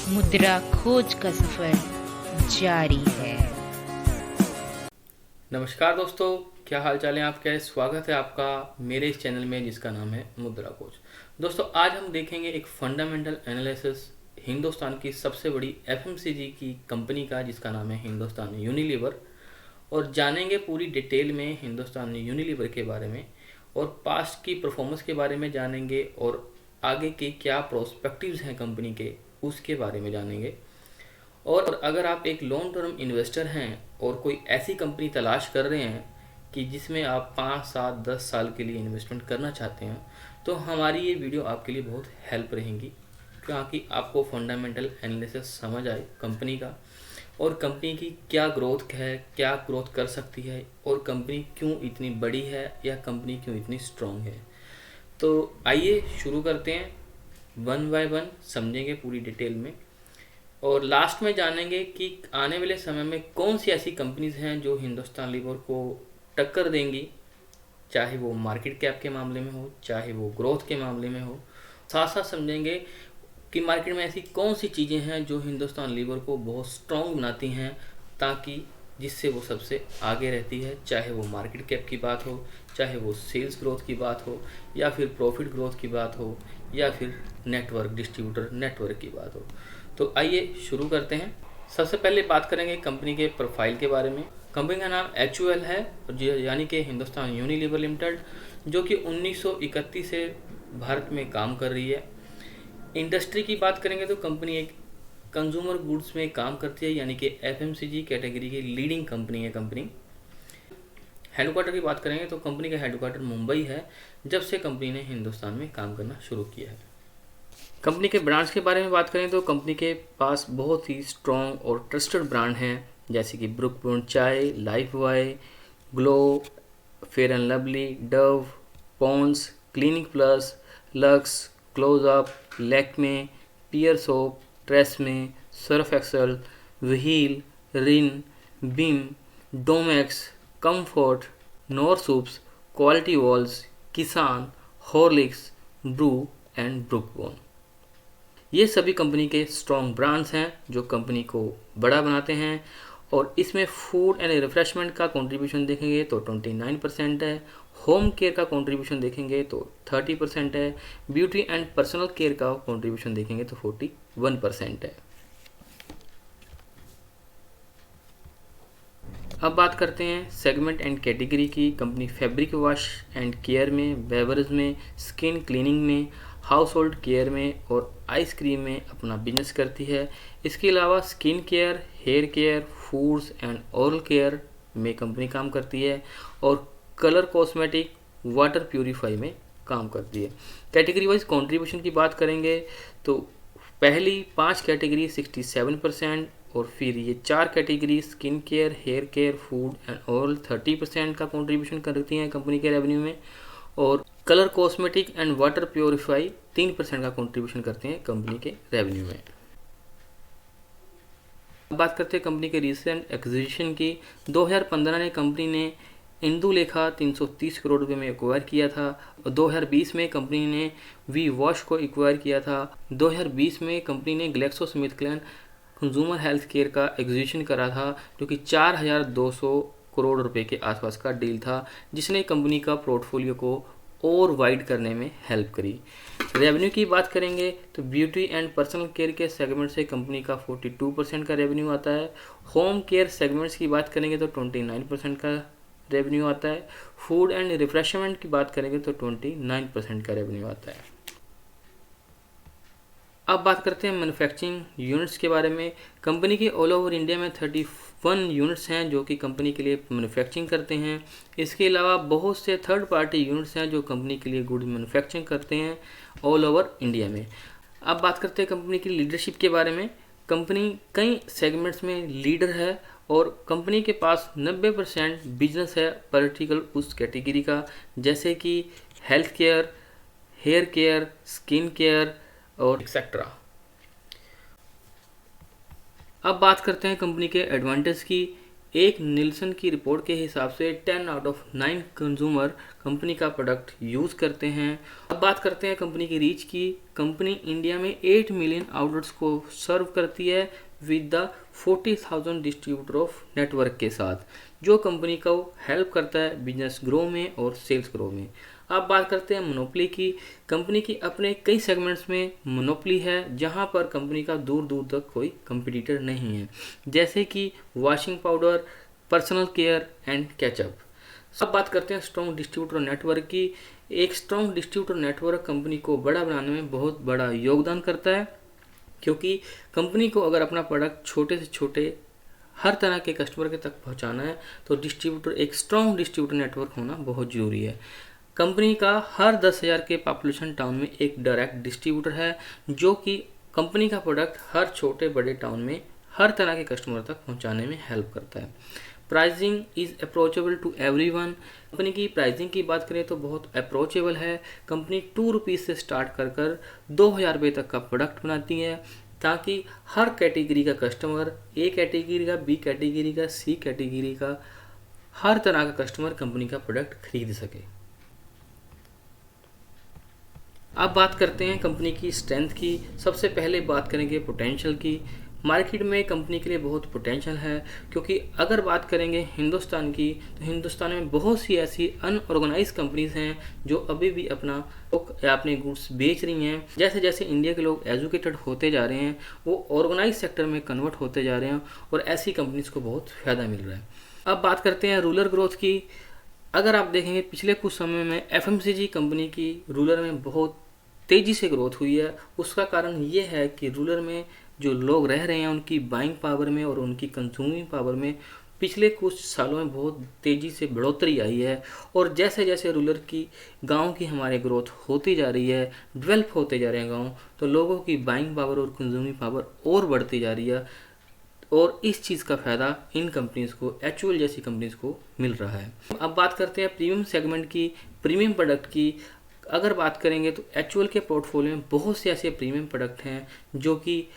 मुद्रा खोज का सफर जारी है। नमस्कार दोस्तों, क्या हाल चाल है आपके। स्वागत है आपका मेरे इस चैनल में जिसका नाम है मुद्रा खोज। दोस्तों, आज हम देखेंगे एक फंडामेंटल एनालिसिस हिंदुस्तान की सबसे बड़ी एफएमसीजी की कंपनी का जिसका नाम है हिंदुस्तान यूनिलीवर, और जानेंगे पूरी डिटेल में हिंदुस्तान यूनिलीवर के बारे में और पास्ट की परफॉर्मेंस के बारे में जानेंगे और आगे के क्या प्रोस्पेक्टिव्स हैं कंपनी के उसके बारे में जानेंगे। और अगर आप एक लॉन्ग टर्म इन्वेस्टर हैं और कोई ऐसी कंपनी तलाश कर रहे हैं कि जिसमें आप 5, 7, 10 साल के लिए इन्वेस्टमेंट करना चाहते हैं, तो हमारी ये वीडियो आपके लिए बहुत हेल्प रहेगी, क्योंकि आपको फंडामेंटल एनालिसिस समझ आए कंपनी का और कंपनी की क्या ग्रोथ है, क्या ग्रोथ कर सकती है और कंपनी क्यों इतनी बड़ी है या कंपनी क्यों इतनी स्ट्रॉन्ग है। तो आइए शुरू करते हैं, वन बाय वन समझेंगे पूरी डिटेल में और लास्ट में जानेंगे कि आने वाले समय में कौन सी ऐसी कंपनीज हैं जो हिंदुस्तान लीवर को टक्कर देंगी, चाहे वो मार्केट कैप के मामले में हो, चाहे वो ग्रोथ के मामले में हो। साथ साथ समझेंगे कि मार्केट में ऐसी कौन सी चीज़ें हैं जो हिंदुस्तान लीवर को बहुत स्ट्रॉन्ग बनाती हैं, ताकि जिससे वो सबसे आगे रहती है, चाहे वो मार्केट कैप की बात हो, चाहे वो सेल्स ग्रोथ की बात हो, या फिर प्रॉफिट ग्रोथ की बात हो, या फिर नेटवर्क डिस्ट्रीब्यूटर नेटवर्क की बात हो। तो आइए शुरू करते हैं। सबसे पहले बात करेंगे कंपनी के प्रोफाइल के बारे में। कंपनी का नाम HUL है, यानी कि हिंदुस्तान यूनिलीवर लिमिटेड, जो कि 1931 से भारत में काम कर रही है। इंडस्ट्री की बात करेंगे तो कंपनी एक कंज्यूमर गुड्स में काम करती है, यानी कि FMCG कैटेगरी की लीडिंग कंपनी है कंपनी। हेडक्वार्टर की बात करेंगे तो कंपनी का हेडक्वार्टर मुंबई है, जब से कंपनी ने हिंदुस्तान में काम करना शुरू किया है। कंपनी के ब्रांड्स के बारे में बात करें तो कंपनी के पास बहुत ही स्ट्रॉन्ग और ट्रस्टेड ब्रांड हैं, जैसे कि ब्रुक बॉन्ड चाय, Lifebuoy, Glow, Fair and Lovely, Dove, Pond's, Clinic Plus, Lux, Closeup, Lakme, Pears soap, Tresemme, Surf Excel, Wheel, Rin, Vim, Domex, Comfort, Knorr soups, Kwality Wall's, Kissan, Horlicks, Bru and Brooke Bond. ये सभी company के strong brands हैं जो company को बड़ा बनाते हैं। और इसमें फूड एंड रिफ्रेशमेंट का कंट्रीब्यूशन देखेंगे तो 29% है, होम केयर का कंट्रीब्यूशन देखेंगे तो 30% है, ब्यूटी एंड पर्सनल केयर का कंट्रीब्यूशन देखेंगे तो 41% है। अब बात करते हैं सेगमेंट एंड कैटेगरी की। Company fabric wash and care में, बेवरेज में, स्किन क्लीनिंग में, हाउस होल्ड केयर में और आइसक्रीम में अपना बिजनेस करती है। इसके अलावा skin care, hair care, foods and oral care में कंपनी काम करती है और कलर कॉस्मेटिक, वाटर प्यूरीफाई में काम करती है। कैटेगरी वाइज कंट्रीब्यूशन की बात करेंगे तो पहली 5 कैटेगरी 67%, और फिर ये 4 category skin care, hair care, food and oral 30% का कंट्रीब्यूशन करती हैं कंपनी के रेवेन्यू में, और colour cosmetic and water purify 3% का कंट्रीब्यूशन करते हैं कंपनी के रेवेन्यू में। अब बात करते हैं कंपनी के रिसेंट एक्विजिशन की। 2015 में कंपनी ने इंदुलेखा 330 करोड़ रुपए में एक्वायर किया था। 2020 में कंपनी ने वी वॉश को एक्वायर किया था। 2020 में कंपनी ने ग्लैक्सोस्मिथक्लाइन कंज्यूमर हेल्थ केयर का एक्विजिशन करा था, जो कि 4200 करोड़ रुपए के आसपास का डील था, जिसने कंपनी का पोर्टफोलियो को और वाइड करने में हेल्प करी। रेवेन्यू की बात करेंगे तो ब्यूटी एंड पर्सनल केयर के सेगमेंट से कंपनी का 42% का रेवेन्यू आता है। होम केयर सेगमेंट्स की बात करेंगे तो 29% का रेवेन्यू आता है। फूड एंड रिफ्रेशमेंट की बात करेंगे तो 29% का रेवेन्यू आता है। अब बात करते हैं मैन्युफैक्चरिंग यूनिट्स के बारे में। कंपनी के ऑल ओवर इंडिया में 31 यूनिट्स हैं जो कि कंपनी के लिए मैन्युफैक्चरिंग करते हैं। इसके अलावा बहुत से थर्ड पार्टी यूनिट्स हैं जो कंपनी के लिए गुड मैन्युफैक्चरिंग करते हैं ऑल ओवर इंडिया में। अब बात करते हैं कंपनी की लीडरशिप के बारे में। कंपनी कई सेगमेंट्स में लीडर है और कंपनी के पास 90% बिजनेस है पर्टिकुलर उस कैटेगरी का, जैसे कि health care, hair care, skin care और एक्सेट्रा। अब बात करते हैं कंपनी के एडवांटेज की। एक निल्सन की रिपोर्ट के हिसाब से 10 आउट ऑफ 9 कंज्यूमर कंपनी का प्रोडक्ट यूज़ करते हैं। अब बात करते हैं कंपनी की रीच की। कंपनी इंडिया में 8 मिलियन आउटलेट्स को सर्व करती है with the 40,000 distributor of network के साथ, जो कंपनी को हेल्प करता है बिजनेस ग्रो में और सेल्स ग्रो में। अब बात करते हैं मोनोपोली की। कंपनी की अपने कई सेगमेंट्स में मोनोपोली है, जहां पर कंपनी का दूर दूर तक कोई कंपटीटर नहीं है, जैसे कि washing powder, personal care and ketchup. अब बात करते हैं स्ट्रॉन्ग डिस्ट्रीब्यूटर नेटवर्क की। एक स्ट्रॉन्ग डिस्ट्रीब्यूटर नेटवर्क कंपनी को बड़ा बनाने में बहुत बड़ा योगदान करता है, क्योंकि कंपनी को अगर अपना प्रोडक्ट छोटे से छोटे हर तरह के कस्टमर के तक पहुंचाना है तो डिस्ट्रीब्यूटर, एक स्ट्रॉन्ग डिस्ट्रीब्यूटर नेटवर्क होना बहुत ज़रूरी है। कंपनी का हर 10,000 के पॉपुलेशन टाउन में एक डायरेक्ट डिस्ट्रीब्यूटर है, जो कि कंपनी का प्रोडक्ट हर छोटे बड़े टाउन में हर तरह के कस्टमर तक पहुंचाने में हेल्प करता है। Pricing is approachable to everyone. Company की प्राइसिंग की बात करें तो बहुत अप्रोचेबल है। कंपनी 2 रुपीज़ से स्टार्ट कर 2,000 रुपये तक का प्रोडक्ट बनाती है, ताकि हर कैटेगरी का कस्टमर, ए कैटेगरी का, बी कैटेगरी का, सी कैटेगरी का, हर तरह का कस्टमर कंपनी का प्रोडक्ट खरीद सके। अब बात करते हैं कंपनी की स्ट्रेंथ की। सबसे पहले बात करेंगे पोटेंशियल की। मार्केट में कंपनी के लिए बहुत पोटेंशियल है, क्योंकि अगर बात करेंगे हिंदुस्तान की, तो हिंदुस्तान में बहुत सी ऐसी अनऑर्गेनाइज कंपनीज हैं जो अभी भी अपने गुड्स बेच रही हैं। जैसे जैसे इंडिया के लोग एजुकेटेड होते जा रहे हैं, वो ऑर्गेनाइज सेक्टर में कन्वर्ट होते जा रहे हैं और ऐसी कंपनीज को बहुत फ़ायदा मिल रहा है। अब बात करते हैं रूरल ग्रोथ की। अगर आप देखेंगे पिछले कुछ समय में एफएमसीजी कंपनी की रूरल में बहुत तेज़ी से ग्रोथ हुई है। उसका कारण ये है कि रूरल में जो लोग रह रहे हैं, उनकी बाइंग पावर में और उनकी कंज्यूमिंग पावर में पिछले कुछ सालों में बहुत तेज़ी से बढ़ोतरी आई है। और जैसे जैसे रूरल की, गांव की हमारे ग्रोथ होती जा रही है, डेवलप होते जा रहे हैं गांव, तो लोगों की बाइंग पावर और कंज्यूमिंग पावर और बढ़ती जा रही है, और इस चीज़ का फ़ायदा इन कंपनीज़ को, एचयूएल जैसी कंपनीज़ को मिल रहा है। अब बात करते हैं प्रीमियम सेगमेंट की, प्रीमियम प्रोडक्ट की। अगर बात करेंगे तो एचयूएल के पोर्टफोलियो में बहुत से ऐसे प्रीमियम प्रोडक्ट हैं जो कि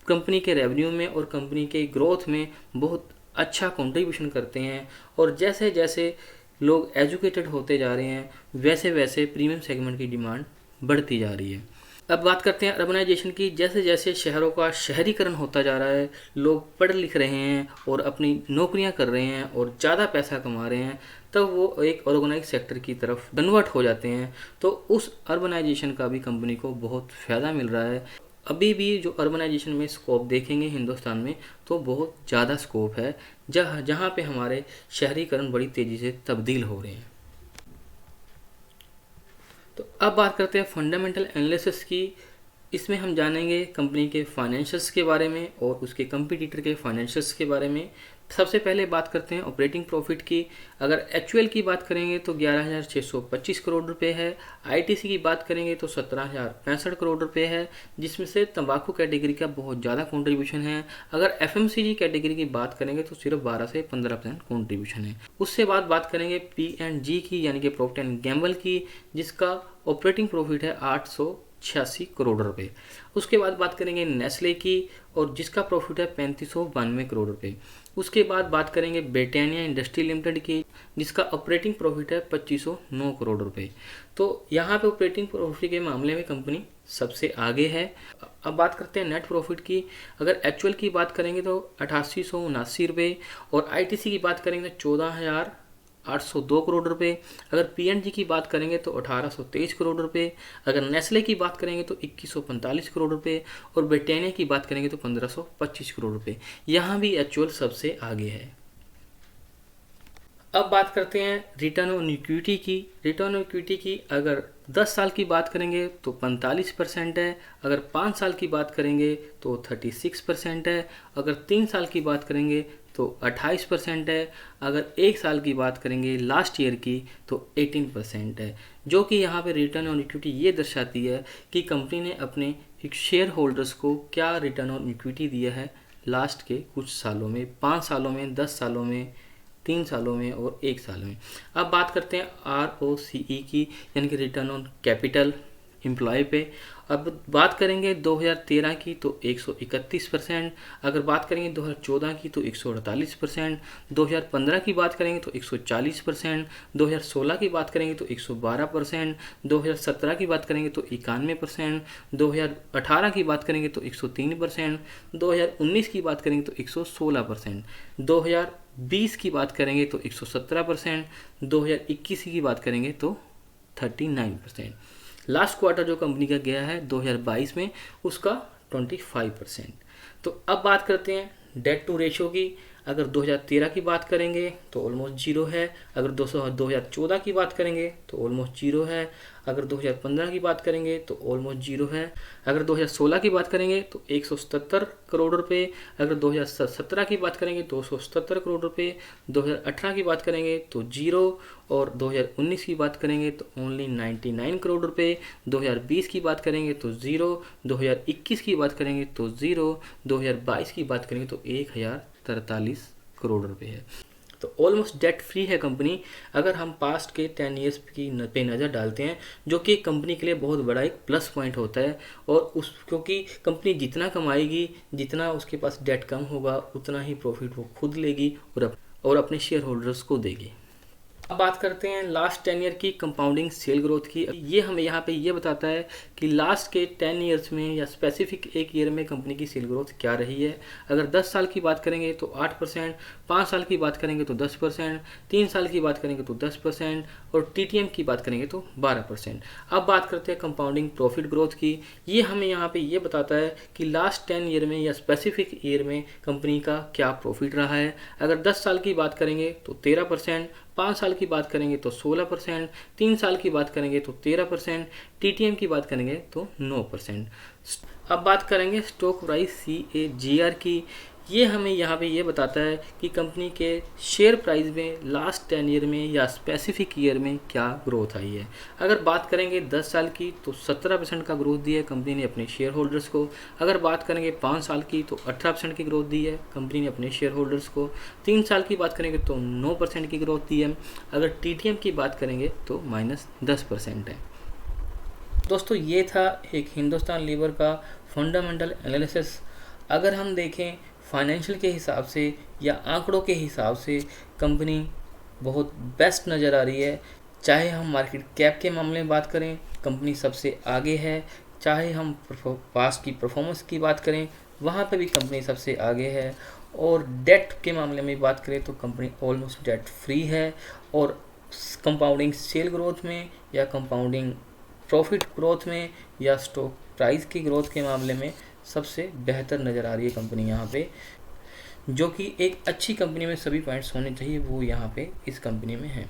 कंपनी के रेवेन्यू में और कंपनी के ग्रोथ में बहुत अच्छा कंट्रीब्यूशन करते हैं। और जैसे जैसे लोग एजुकेटेड होते जा रहे हैं, वैसे वैसे प्रीमियम सेगमेंट की डिमांड बढ़ती जा रही है। अब बात करते हैं अर्बनाइजेशन की। जैसे जैसे शहरों का शहरीकरण होता जा रहा है, लोग पढ़ लिख रहे हैं और अपनी नौकरियां कर रहे हैं और ज़्यादा पैसा कमा रहे हैं, तब वो एक ऑर्गेनाइज सेक्टर की तरफ कन्वर्ट हो जाते हैं। तो उस अर्बनाइजेशन का भी कंपनी को बहुत फ़ायदा मिल रहा है। अभी भी जो अर्बनाइजेशन में स्कोप देखेंगे हिंदुस्तान में, तो बहुत ज़्यादा स्कोप है, जहाँ पे हमारे शहरीकरण बड़ी तेज़ी से तब्दील हो रहे हैं। तो अब बात करते हैं फंडामेंटल एनालिसिस की। इसमें हम जानेंगे कंपनी के फाइनेंशियल्स के बारे में और उसके कंपटीटर के फाइनेंशियल्स के बारे में। सबसे पहले बात करते हैं ऑपरेटिंग प्रॉफिट की। अगर एचयूएल की बात करेंगे तो 11,625 करोड़ रुपए है। आईटीसी की बात करेंगे तो 17,065 करोड़ रुपए है, जिसमें से तंबाकू कैटेगरी का बहुत ज़्यादा कंट्रीब्यूशन है। अगर एफएमसीजी कैटेगरी की बात करेंगे तो सिर्फ 12 से 15% कंट्रीब्यूशन है। उससे बाद बात करेंगे P&G की, यानी कि प्रॉक्टर एंड गैम्बल की, जिसका ऑपरेटिंग प्रॉफिट है 886 करोड़ रुपए। उसके बाद बात करेंगे नेस्ले की, और जिसका प्रॉफिट है 3592 करोड़ रुपए। उसके बाद बात करेंगे ब्रिटानिया इंडस्ट्री लिमिटेड की, जिसका ऑपरेटिंग प्रॉफिट है 2509 करोड़ रुपए। तो यहाँ पे ऑपरेटिंग प्रॉफिट के मामले में कंपनी सबसे आगे है। अब बात करते हैं नेट प्रॉफिट की। अगर एक्चुअल की बात करेंगे तो 8879 रुपये, और आईटीसी की बात करेंगे तो 14,802 करोड़ रुपए। अगर P&G की बात करेंगे तो 1823 करोड़ रुपए। अगर नेस्ले की बात करेंगे तो 2145 करोड़ रुपए, और ब्रिटानिया की बात करेंगे तो 1525 करोड़ रुपए। यहाँ भी एक्चुअल सबसे आगे है। अब बात करते हैं रिटर्न ऑन इक्विटी की। रिटर्न ऑन इक्विटी की अगर 10 साल की बात करेंगे तो 45% है। अगर 5 साल की बात करेंगे तो 36% है। अगर 3 साल की बात करेंगे तो 28% है। अगर 1 साल की बात करेंगे लास्ट ईयर की तो 18% है, जो कि यहाँ पे रिटर्न ऑन इक्विटी ये दर्शाती है कि कंपनी ने अपने शेयर होल्डर्स को क्या रिटर्न ऑन इक्विटी दिया है लास्ट के कुछ सालों में, 5 सालों में, 10 सालों में, 3 सालों में और 1 साल में। अब बात करते हैं ROCE की, यानी कि रिटर्न ऑन कैपिटल। एम्प्लॉय पे। अब बात करेंगे 2013 की तो 131%, अगर बात करेंगे 2014 की तो 148%, 2015 की बात करेंगे तो 140%, 2016 की बात करेंगे तो 112%, 2017 की बात करेंगे तो 91%, 2018 की बात करेंगे तो 103%, 2019 की बात करेंगे तो 116%, 2020 की बात करेंगे तो 117%, 2021 की बात करेंगे तो 39%। लास्ट क्वार्टर जो कंपनी का गया है 2022 में, उसका 25%। तो अब बात करते हैं डेट टू रेशो की। अगर 2013 की बात करेंगे तो ऑलमोस्ट जीरो है, अगर 2014 की बात करेंगे तो ऑलमोस्ट जीरो है, अगर 2015 की बात करेंगे तो ऑलमोस्ट जीरो है, अगर 2016 की बात करेंगे तो 177 करोड़ रुपए, अगर 2017 की बात करेंगे तो 277 करोड़ रुपए, 2018 की बात करेंगे तो जीरो, और 2019 की बात करेंगे तो ओनली 99 करोड़ रुपए, 2020 की बात करेंगे तो ज़ीरो, 2021 की बात करेंगे तो ज़ीरो, 2022 की बात करेंगे तो 1043 करोड़ रुपए है। तो ऑलमोस्ट डेट फ्री है कंपनी। अगर हम पास्ट के 10 ईयर्स की पे नज़र डालते हैं, जो कि कंपनी के लिए बहुत बड़ा एक प्लस पॉइंट होता है, और उस क्योंकि कंपनी जितना कमाएगी, जितना उसके पास डेट कम होगा, उतना ही प्रॉफिट वो खुद लेगी और अपने शेयर होल्डर्स को देगी। अब बात करते हैं लास्ट 10 ईयर की कंपाउंडिंग सेल ग्रोथ की। ये हमें यहाँ पे ये बताता है कि लास्ट के 10 ईयर्स में या स्पेसिफिक एक ईयर में कंपनी की सेल ग्रोथ क्या रही है। अगर 10 साल की बात करेंगे तो 8%, 5 साल की बात करेंगे तो 10%, 3 साल की बात करेंगे तो 10%, और TTM की बात करेंगे तो 12%। अब बात करते हैं कंपाउंडिंग प्रॉफिट ग्रोथ की। ये हमें यहाँ पे ये बताता है कि लास्ट 10 ईयर में या स्पेसिफिक ईयर में कंपनी का क्या प्रॉफिट रहा है। अगर 10 साल की बात करेंगे तो 13%, 5 साल की बात करेंगे तो 16%, 3 साल की बात करेंगे तो 13%, TTM की बात करेंगे तो 9%। अब बात करेंगे स्टॉक प्राइस CAGR की। ये हमें यहाँ पे ये बताता है कि कंपनी के शेयर प्राइस में लास्ट 10 ईयर में या स्पेसिफिक ईयर में क्या ग्रोथ आई है। अगर बात करेंगे 10 साल की तो 17% का ग्रोथ दी है कंपनी ने अपने शेयर होल्डर्स को। अगर बात करेंगे 5 साल की तो 18% की ग्रोथ दी है कंपनी ने अपने शेयर होल्डर्स को। 3 साल की बात करेंगे तो 9% की ग्रोथ दी है। अगर TTM की बात करेंगे तो -10% है। दोस्तों, ये था एक हिंदुस्तान लीवर का फंडामेंटल एनालिसिस। अगर हम देखें फाइनेंशियल के हिसाब से या आंकड़ों के हिसाब से, कंपनी बहुत बेस्ट नज़र आ रही है। चाहे हम मार्केट कैप के मामले में बात करें, कंपनी सबसे आगे है। चाहे हम पास्ट की परफॉर्मेंस की बात करें, वहाँ पे भी कंपनी सबसे आगे है। और डेट के मामले में बात करें तो कंपनी ऑलमोस्ट डेट फ्री है। और कंपाउंडिंग सेल ग्रोथ में या कंपाउंडिंग प्रॉफिट ग्रोथ में या स्टॉक प्राइस की ग्रोथ के मामले में सबसे बेहतर नज़र आ रही है कंपनी यहाँ पे। जो कि एक अच्छी कंपनी में सभी पॉइंट्स होने चाहिए, वो यहाँ पे इस कंपनी में है।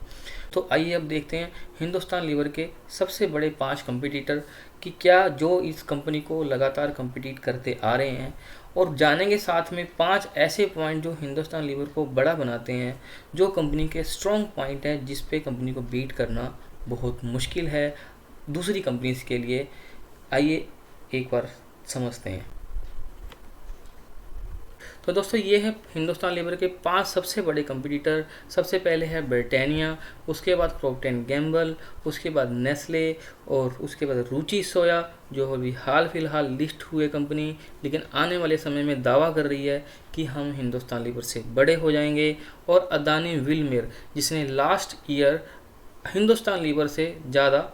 तो आइए अब देखते हैं हिंदुस्तान लीवर के सबसे बड़े 5 कंपटीटर कि क्या जो इस कंपनी को लगातार कंपीट करते आ रहे हैं, और जानेंगे साथ में 5 ऐसे पॉइंट जो हिंदुस्तान लीवर को बड़ा बनाते हैं, जो कंपनी के स्ट्रॉन्ग पॉइंट हैं जिस पे कंपनी को बीट करना बहुत मुश्किल है दूसरी कंपनीज के लिए। आइए एक बार समझते हैं। तो दोस्तों, ये है हिंदुस्तान लीवर के 5 सबसे बड़े कंपटीटर। सबसे पहले है ब्रिटानिया, उसके बाद प्रॉक्टर एंड गैम्बल, उसके बाद नेस्ले, और उसके बाद रुचि सोया, जो अभी हाल फिलहाल लिस्ट हुए कंपनी, लेकिन आने वाले समय में दावा कर रही है कि हम हिंदुस्तान लीवर से बड़े हो जाएंगे। और अदानी विलमेर, जिसने लास्ट ईयर हिंदुस्तान लीवर से ज़्यादा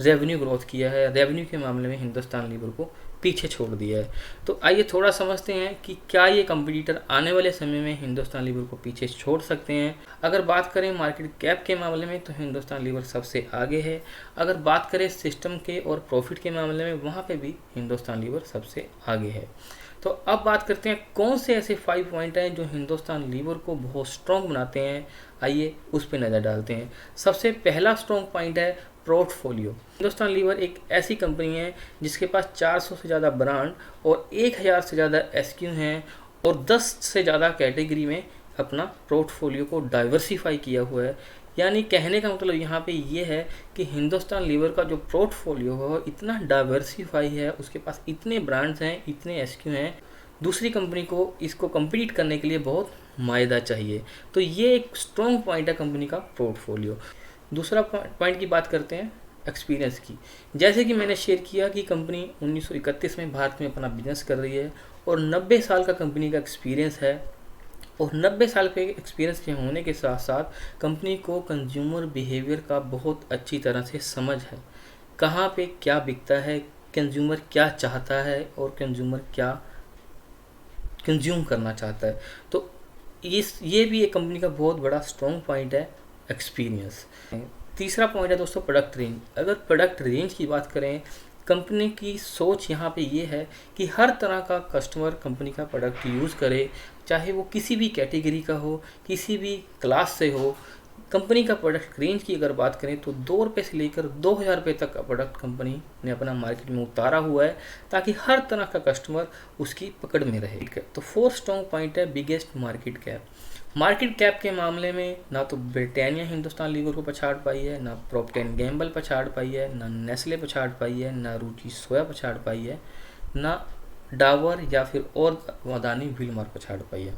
रेवेन्यू ग्रोथ किया है, रेवेन्यू के मामले में हिंदुस्तान लीवर को पीछे छोड़ दिया है। तो आइए थोड़ा समझते हैं कि क्या ये कंपटीटर आने वाले समय में हिंदुस्तान लीवर को पीछे छोड़ सकते हैं। अगर बात करें मार्केट कैप के मामले में तो हिंदुस्तान लीवर सबसे आगे है। अगर बात करें सिस्टम के और प्रॉफिट के मामले में, वहाँ पे भी हिंदुस्तान लीवर सबसे आगे है। तो अब बात करते हैं कौन से ऐसे 5 पॉइंट हैं जो हिंदुस्तान लीवर को बहुत स्ट्रॉन्ग बनाते हैं। आइए उस पर नज़र डालते हैं। सबसे पहला स्ट्रॉन्ग पॉइंट है पोर्टफोलियो। हिंदुस्तान लीवर एक ऐसी कंपनी है जिसके पास 400 से ज़्यादा ब्रांड और 1000 से ज़्यादा SKU हैं, और 10 से ज़्यादा कैटेगरी में अपना पोर्टफोलियो को डाइवर्सिफाई किया हुआ है। यानी कहने का मतलब यहाँ पे ये है कि हिंदुस्तान लीवर का जो पोर्टफोलियो है वो इतना डाइवर्सिफाई है, उसके पास इतने ब्रांड्स हैं, इतने SKU हैं, दूसरी कंपनी को इसको कम्पीट करने के लिए बहुत मायदा चाहिए। तो ये एक स्ट्रॉन्ग पॉइंट है कंपनी का पोर्टफोलियो। दूसरा पॉइंट की बात करते हैं एक्सपीरियंस की। जैसे कि मैंने शेयर किया कि कंपनी 1931 में भारत में अपना बिजनेस कर रही है और 90 साल का कंपनी का एक्सपीरियंस है, और 90 साल के एक्सपीरियंस के होने के साथ साथ कंपनी को कंज्यूमर बिहेवियर का बहुत अच्छी तरह से समझ है, कहाँ पे क्या बिकता है, कंज्यूमर क्या चाहता है और कंज्यूमर क्या कंज्यूम करना चाहता है। तो ये भी एक कंपनी का बहुत बड़ा स्ट्रॉन्ग पॉइंट है, एक्सपीरियंस। तीसरा पॉइंट है दोस्तों प्रोडक्ट रेंज। अगर प्रोडक्ट रेंज की बात करें, कंपनी की सोच यहाँ पे ये है कि हर तरह का कस्टमर कंपनी का प्रोडक्ट यूज़ करे, चाहे वो किसी भी कैटेगरी का हो, किसी भी क्लास से हो। कंपनी का प्रोडक्ट रेंज की अगर बात करें तो 2 रुपये से लेकर 2000 रुपये तक का प्रोडक्ट कंपनी ने अपना मार्केट में उतारा हुआ है, ताकि हर तरह का कस्टमर उसकी पकड़ में रहे। तो 4 स्ट्रॉन्ग पॉइंट है biggest market cap. Market cap के मामले में ना तो ब्रिटानिया हिंदुस्तान लीवर को पछाड़ पाई है, ना प्रॉक्टर एंड गैम्बल पछाड़ पाई है, ना नेस्ले पछाड़ पाई है, ना रुचि सोया पछाड़ पाई है, ना डाबर या फिर और अदानी व्हीलमार्क पछाड़ पाई है।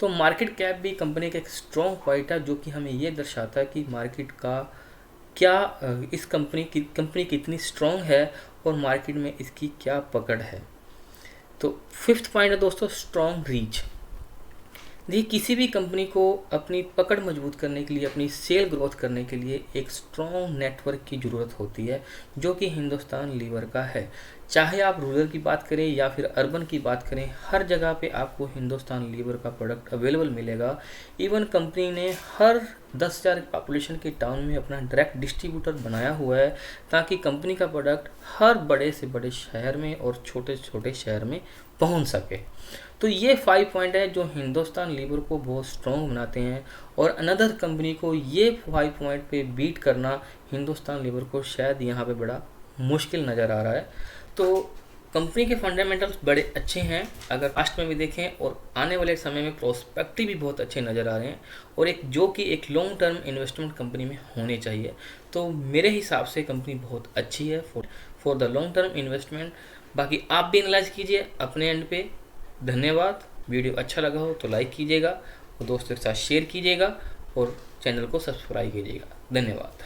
तो मार्केट कैप भी कंपनी का एक स्ट्रॉन्ग पॉइंट है, जो कि हमें ये दर्शाता है कि मार्केट का क्या इस कंपनी कितनी स्ट्रॉन्ग है और मार्केट में इसकी क्या पकड़ है। तो 5th पॉइंट है दोस्तों स्ट्रॉन्ग रीच। देखिए, किसी भी कंपनी को अपनी पकड़ मजबूत करने के लिए, अपनी सेल ग्रोथ करने के लिए एक स्ट्रॉन्ग नेटवर्क की ज़रूरत होती है, जो कि हिंदुस्तान लीवर का है। चाहे आप रूरल की बात करें या फिर अर्बन की बात करें, हर जगह पे आपको हिंदुस्तान लीवर का प्रोडक्ट अवेलेबल मिलेगा। इवन कंपनी ने हर 10,000 पॉपुलेशन के टाउन में अपना डायरेक्ट डिस्ट्रीब्यूटर बनाया हुआ है, ताकि कंपनी का प्रोडक्ट हर बड़े से बड़े शहर में और छोटे से छोटे शहर में पहुंच सके। तो ये 5 पॉइंट है जो हिंदुस्तान लीवर को बहुत स्ट्रॉन्ग बनाते हैं, और अनदर कंपनी को ये 5 पॉइंट पे बीट करना हिंदुस्तान लीवर को शायद यहाँ पे बड़ा मुश्किल नज़र आ रहा है। तो कंपनी के फंडामेंटल्स बड़े अच्छे हैं अगर पास्ट में भी देखें, और आने वाले समय में प्रोस्पेक्टिव भी बहुत अच्छे नज़र आ रहे हैं, और एक लॉन्ग टर्म इन्वेस्टमेंट कंपनी में होने चाहिए। तो मेरे हिसाब से कंपनी बहुत अच्छी है for the long term investment. बाकी आप भी एनालाइज कीजिए अपने एंड पे। धन्यवाद। वीडियो अच्छा लगा हो तो लाइक कीजिएगा और दोस्तों के साथ शेयर कीजिएगा और चैनल को सब्सक्राइब कीजिएगा। धन्यवाद।